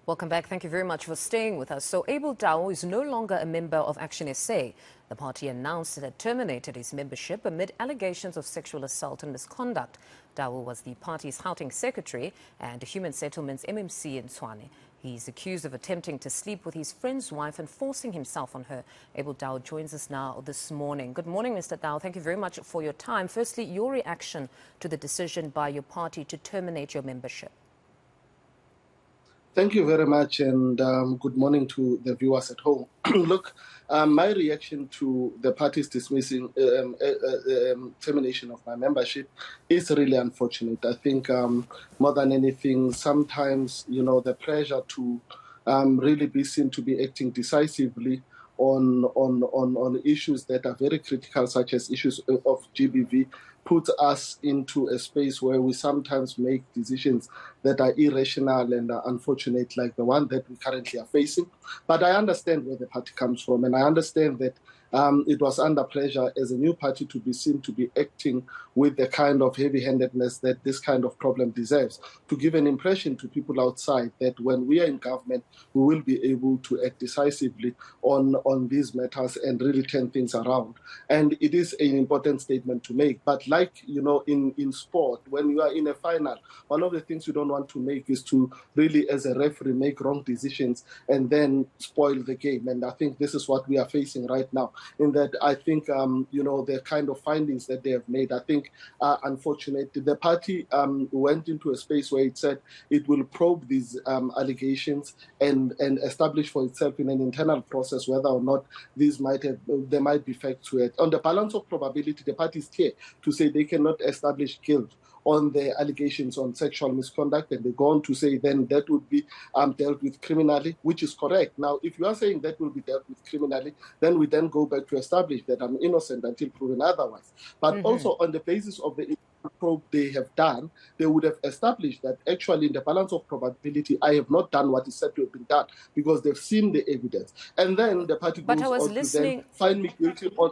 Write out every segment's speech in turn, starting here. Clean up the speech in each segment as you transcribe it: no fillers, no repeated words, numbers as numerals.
Welcome back. Thank you very much for staying with us. So Abel Tau is no longer a member of ActionSA. The party announced it had terminated his membership amid allegations of sexual assault and misconduct. Tau was the party's Gauteng secretary and Human Settlements MMC in Tshwane. He's accused of attempting to sleep with his friend's wife and forcing himself on her. Abel Tau joins us now this morning. Good morning, Mr. Tau. Thank you very much for your time. Firstly, your reaction to the decision by your party to terminate your membership. Thank you very much, and good morning to the viewers at home. Look, my reaction to the party's dismissing termination of my membership is really unfortunate. I think more than anything, sometimes, the pressure to really be seen to be acting decisively on issues that are very critical, such as issues of GBV, puts us into a space where we sometimes make decisions that are irrational and are unfortunate, like the one that we currently are facing. But I understand where the party comes from, and I understand that it was under pressure as a new party to be seen to be acting with the kind of heavy-handedness that this kind of problem deserves, to give an impression to people outside that when we are in government, we will be able to act decisively on these matters and really turn things around. And it is an important statement to make. But like, in sport, when you are in a final, one of the things you don't want to make is to really, as a referee, make wrong decisions and then spoil the game. And I think this is what we are facing right now, in that I think, the kind of findings that they have made, I think, are unfortunate. The party went into a space where it said it will probe these allegations and establish for itself in an internal process whether or not there might be facts to it. On the balance of probability, the party is clear to say they cannot establish guilt on the allegations on sexual misconduct, and they go on to say then that would be dealt with criminally, which is correct. Now, if you are saying that will be dealt with criminally, then we then go back to establish that I'm innocent until proven otherwise. But also on the basis of the probe they have done, they would have established that actually in the balance of probability, I have not done what is said to have been done, because they've seen the evidence. And then the party goes on to then find me guilty on...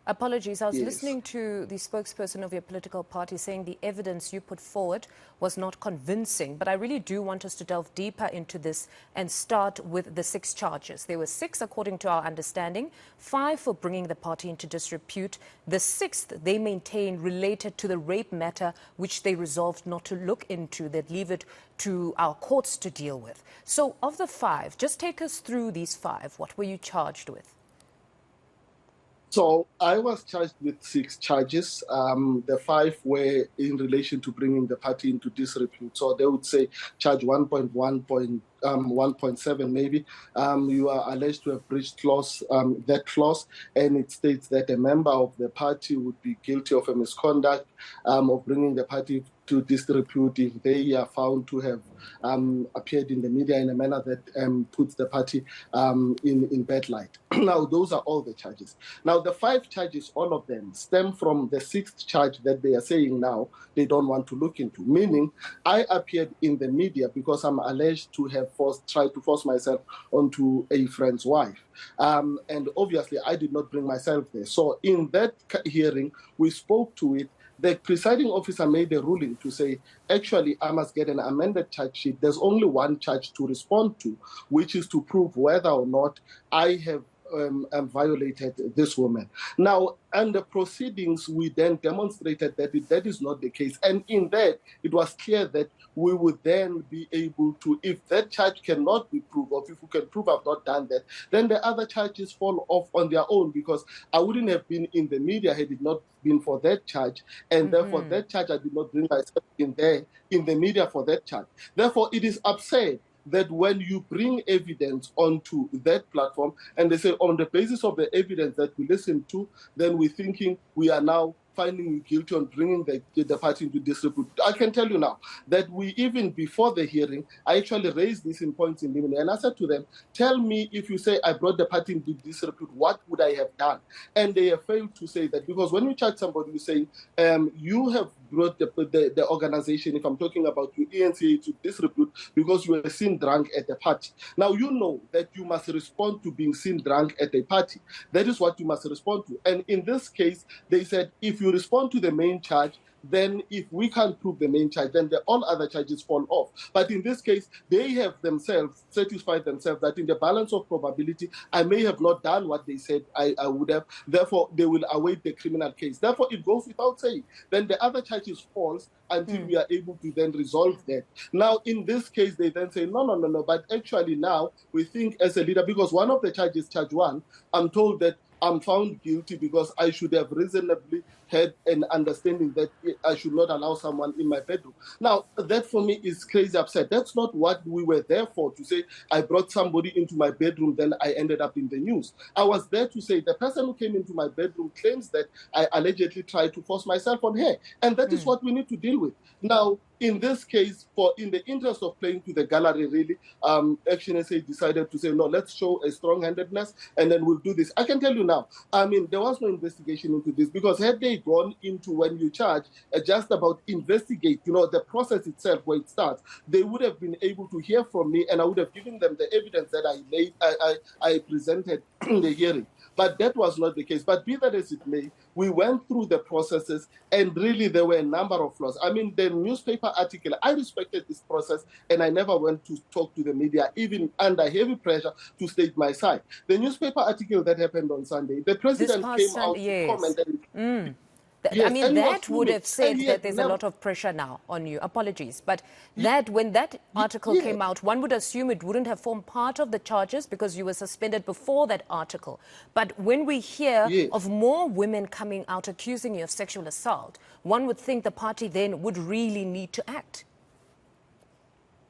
Apologies. I was listening to the spokesperson of your political party saying the evidence you put forward was not convincing. But I really do want us to delve deeper into this and start with the 6 charges. There were 6, according to our understanding, 5 for bringing the party into disrepute. The 6th, they maintain, related to the rape matter, which they resolved not to look into. They'd leave it to our courts to deal with. So of the 5, just take us through these 5. What were you charged with? So I was charged with 6 charges. The 5 were in relation to bringing the party into disrepute. So they would say charge 1.7 maybe. You are alleged to have breached that clause, and it states that a member of the party would be guilty of a misconduct of bringing the party to disrepute if they are found to have appeared in the media in a manner that puts the party in bad light. Now, those are all the charges. Now, the 5 charges, all of them, stem from the 6th charge that they are saying now they don't want to look into, meaning I appeared in the media because I'm alleged to have tried to force myself onto a friend's wife. And obviously, I did not bring myself there. So in that hearing, we spoke to it. The presiding officer made a ruling to say, actually, I must get an amended charge sheet. There's only one charge to respond to, which is to prove whether or not I have violated this woman. Now, under proceedings, we then demonstrated that that is not the case. And in that, it was clear that we would then be able to, if that charge cannot be proved, or if we can prove I've not done that, then the other charges fall off on their own, because I wouldn't have been in the media had it not been for that charge. And therefore, that charge, I did not bring myself in the media for that charge. Therefore, it is absurd that when you bring evidence onto that platform and they say on the basis of the evidence that we listen to, then we're thinking we are now finding you guilty on bringing the party into disrepute. I can tell you now that we, even before the hearing, I actually raised this in points in limine, and I said to them, tell me, if you say I brought the party into disrepute, what would I have done? And they have failed to say that, because when you charge somebody, you say, you have brought the organization, if I'm talking about you, eNCA, to disrepute because you were seen drunk at a party. Now, you know that you must respond to being seen drunk at a party. That is what you must respond to. And in this case, they said, if you respond to the main charge, then if we can't prove the main charge, then all other charges fall off. But in this case, they have themselves satisfied themselves that in the balance of probability, I may have not done what they said I would have. Therefore, they will await the criminal case. Therefore, it goes without saying. Then the other charge is false until we are able to then resolve that. Now, in this case, they then say, no, but actually now we think as a leader, because one of the charges, charge 1, I'm told that I'm found guilty because I should have reasonably had an understanding that I should not allow someone in my bedroom. Now, that for me is crazy upset. That's not what we were there for, to say I brought somebody into my bedroom, then I ended up in the news. I was there to say the person who came into my bedroom claims that I allegedly tried to force myself on her. And that is what we need to deal with. Now, in this case, in the interest of playing to the gallery, really, ActionSA decided to say, no, let's show a strong-handedness, and then we'll do this. I can tell you now, I mean, there was no investigation into this, because had they gone into, when you charge, just about investigate, the process itself, where it starts, they would have been able to hear from me, and I would have given them the evidence that I presented in the hearing. But that was not the case. But be that as it may, we went through the processes, and really there were a number of flaws. I mean, the newspaper article, I respected this process, and I never went to talk to the media, even under heavy pressure, to state my side. The newspaper article that happened on Sunday, the president came out to comment. I mean, that would have said that there's a lot of pressure now on you. Apologies. But when that article came out, one would assume it wouldn't have formed part of the charges because you were suspended before that article. But when we hear of more women coming out accusing you of sexual assault, one would think the party then would really need to act.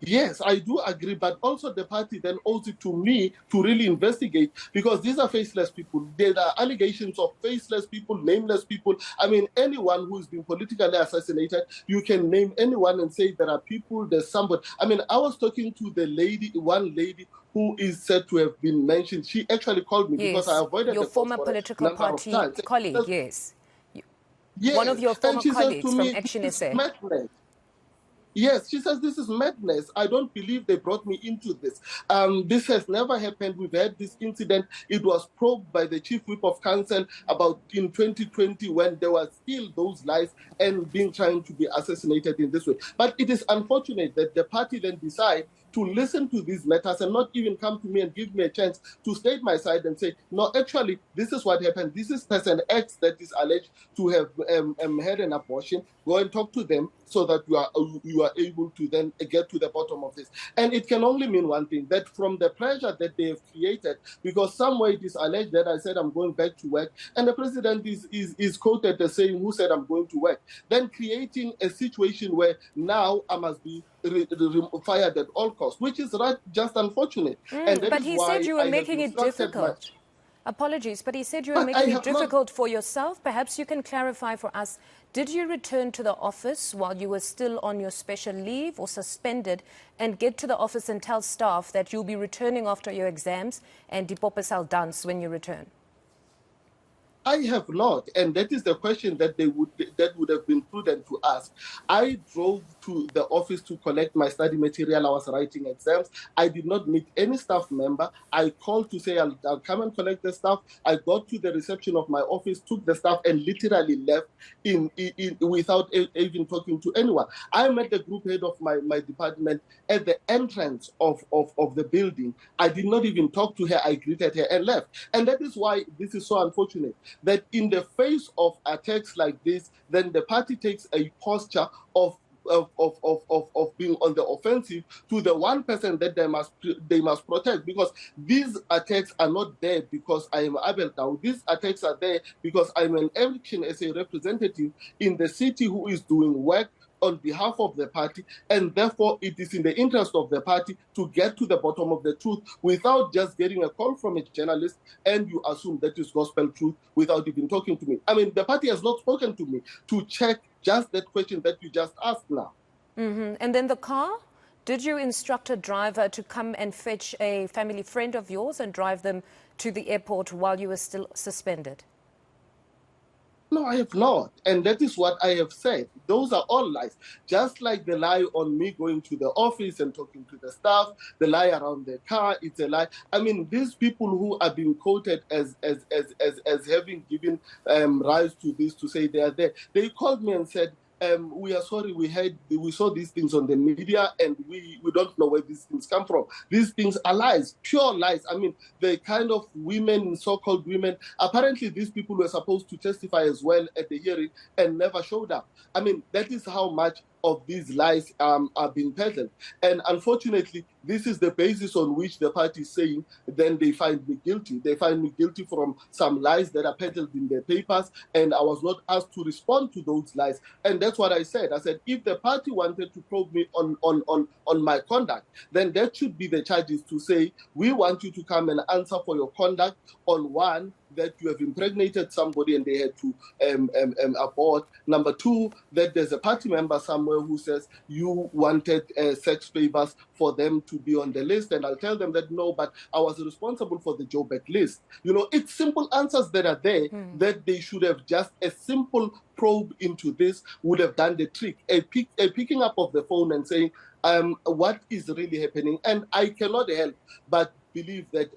Yes, I do agree, but also the party then owes it to me to really investigate, because these are faceless people. There are allegations of faceless people, nameless people. I mean, anyone who's been politically assassinated, you can name anyone and say there are people, there's somebody. I mean, I was talking to one lady who is said to have been mentioned. She actually called me because I avoided your former political party colleague, yes. One of your former colleagues from ActionSA. Yes, she says this is madness. I don't believe they brought me into this. This has never happened. We've had this incident. It was probed by the chief whip of council about in 2020 when there were still those lies and being trying to be assassinated in this way. But it is unfortunate that the party then decide to listen to these matters and not even come to me and give me a chance to state my side and say, no, actually, this is what happened. This is person X that is alleged to have had an abortion. Go and talk to them so that you are able to then get to the bottom of this. And it can only mean one thing, that from the pressure that they have created, because somewhere it is alleged that I said I'm going back to work, and the president is quoted as saying, who said I'm going to work? Then creating a situation where now I must be fired at all costs, which is just unfortunate. And but he said you were making it difficult. Apologies, but he said you were making it difficult for yourself. Perhaps you can clarify for us. Did you return to the office while you were still on your special leave or suspended and get to the office and tell staff that you'll be returning after your exams and Dipope dance when you return? I have not, and that is the question that would have been prudent to ask. I drove to the office to collect my study material. I was writing exams. I did not meet any staff member. I called to say I'll come and collect the stuff. I got to the reception of my office, took the stuff, and literally left without even talking to anyone. I met the group head of my department at the entrance of the building. I did not even talk to her. I greeted her and left. And that is why this is so unfortunate, that in the face of attacks like this, then the party takes a posture of being on the offensive to the one person that they must protect, because these attacks are not there because I am Abel Tau. These attacks are there because I'm an ActionSA representative in the city who is doing work on behalf of the party, and therefore it is in the interest of the party to get to the bottom of the truth without just getting a call from a journalist and you assume that is gospel truth without even talking to me. I mean, the party has not spoken to me to check just that question that you just asked now. And then the car? Did you instruct a driver to come and fetch a family friend of yours and drive them to the airport while you were still suspended? No, I have not. And that is what I have said. Those are all lies. Just like the lie on me going to the office and talking to the staff, the lie around the car, it's a lie. I mean, these people who are being quoted as having given rise to this, to say they are there, they called me and said, we are sorry, we saw these things on the media, and we don't know where these things come from. These things are lies, pure lies. I mean, the kind of women, so-called women, apparently these people were supposed to testify as well at the hearing and never showed up. I mean, that is how much of these lies are being peddled. And unfortunately, this is the basis on which the party is saying, then they find me guilty. They find me guilty from some lies that are peddled in their papers, and I was not asked to respond to those lies. And that's what I said. I said, if the party wanted to probe me on my conduct, then that should be the charges to say, we want you to come and answer for your conduct on one, that you have impregnated somebody and they had to abort. Number two, that there's a party member somewhere who says you wanted sex favors for them to be on the list. And I'll tell them that no, but I was responsible for the Joburg list. You know, it's simple answers that are there that they should have just a simple probe into this would have done the trick. A picking up of the phone and saying, what is really happening? And I cannot help but believe that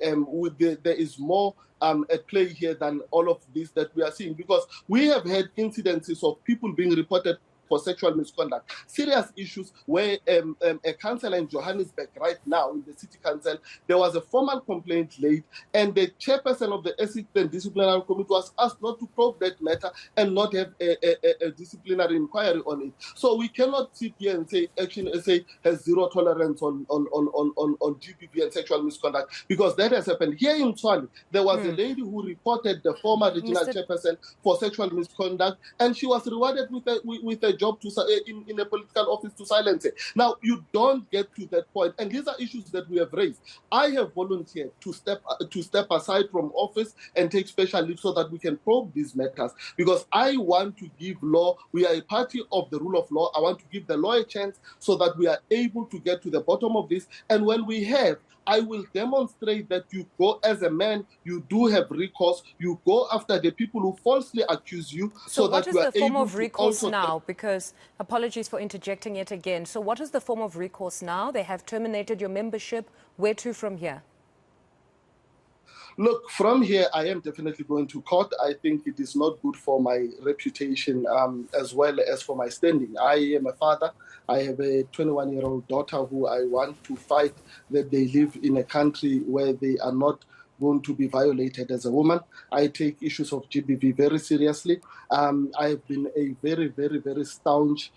there is more at play here than all of this that we are seeing, because we have had incidences of people being reported for sexual misconduct, serious issues where a councillor in Johannesburg right now, in the city council, there was a formal complaint laid, and the chairperson of the Ethics and Disciplinary Committee was asked not to probe that matter and not have a disciplinary inquiry on it. So we cannot sit here and say ActionSA has zero tolerance on GBV and sexual misconduct, because that has happened. Here in Tshwane, there was a lady who reported the former regional chairperson for sexual misconduct, and she was rewarded with a job in a political office to silence it. Now, you don't get to that point, and these are issues that we have raised. I have volunteered to step aside from office and take special leave so that we can probe these matters, because I want to give law. We are a party of the rule of law. I want to give the law a chance so that we are able to get to the bottom of this. And when we have, I will demonstrate that you go as a man, you do have recourse, you go after the people who falsely accuse you. So what is the form of recourse now? Because, apologies for interjecting yet again. So what is the form of recourse now? They have terminated your membership. Where to from here? Look, from here, I am definitely going to court. I think it is not good for my reputation as well as for my standing. I am a father. I have a 21-year-old daughter who I want to fight that they live in a country where they are not going to be violated as a woman. I take issues of GBV very seriously. I have been a very, very, very staunch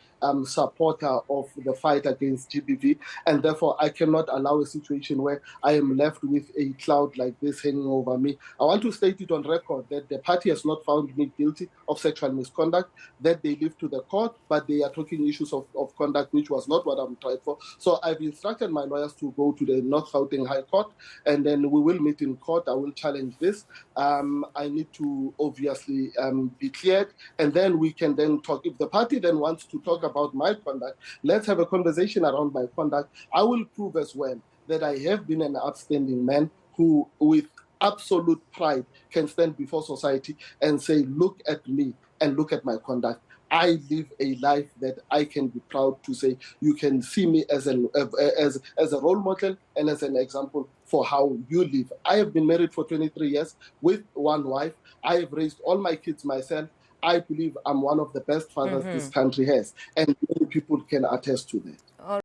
supporter of the fight against GBV, and therefore I cannot allow a situation where I am left with a cloud like this hanging over me. I want to state it on record that the party has not found me guilty of sexual misconduct, that they live to the court, but they are talking issues of conduct, which was not what I'm tried for. So I've instructed my lawyers to go to the North Gauteng High Court, and then we will meet in court. I will challenge this. I need to obviously be cleared, and then we can then talk. If the party then wants to talk about my conduct, let's have a conversation around my conduct. I will prove as well that I have been an upstanding man who, with absolute pride, can stand before society and say, look at me and look at my conduct. I live a life that I can be proud to say you can see me as a role model and as an example for how you live. I have been married for 23 years with one wife. I have raised all my kids myself. I believe I'm one of the best fathers this country has, and many people can attest to that.